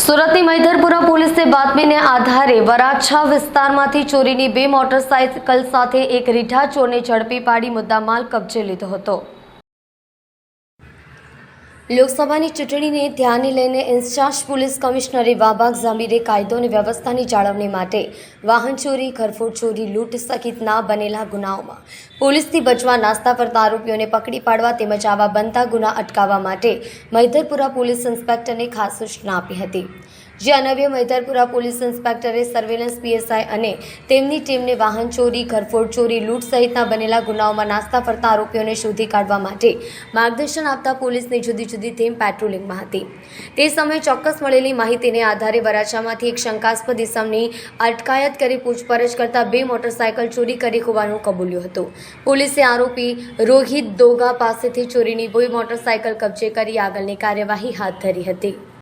સુરતની મૈધરપુરા પોલીસે બાતમીને આધારે વરાછા વિસ્તારમાંથી ચોરીની 2 મોટરસાઇકલ સાથે એક રીઢા ચોરને ઝડપી પાડી મુદ્દામાલ કબજે લીધો હતો। લોકસભાની ચૂંટણીને ધ્યાને લઈને ઇન્ચાર્જ પોલીસ કમિશનરે વાબાગ ઝમીરે કાયદો અને વ્યવસ્થાની જાળવણી માટે વાહન ચોરી, ઘરફોડ ચોરી, લૂંટ સહિતના બનેલા ગુનાઓમાં પોલીસથી બચવા નાસ્તા ફરતા આરોપીઓને પકડી પાડવા તેમજ આવા બનતા ગુના અટકાવવા માટે મૈધરપુરા પોલીસ ઇન્સ્પેક્ટરને ખાસ સૂચના આપી હતી। જે અન્વયે મૈધરપુરા પોલીસ ઇન્સ્પેક્ટરે સર્વેલન્સ પીએસઆઈ અને તેમની ટીમને વાહન ચોરી, ઘરફોડ ચોરી, લૂંટ સહિતના બનેલા ગુનાઓમાં નાસ્તા ફરતા આરોપીઓને શોધી કાઢવા માટે માર્ગદર્શન આપતા પોલીસની જુદી જુદી ટીમ પેટ્રોલિંગમાં હતી। તે સમયે ચોક્કસ મળેલી માહિતીને આધારે વરાછામાંથી એક શંકાસ્પદ ઇસમની અટકાયત કરી પૂછપરછ કરતા 2 મોટરસાયકલ ચોરી કરી હોવાનું કબૂલ્યું હતું। પોલીસે આરોપી રોહિત દોગા પાસેથી ચોરીની 2 મોટરસાયકલ કબજે કરી આગળની કાર્યવાહી હાથ ધરી હતી।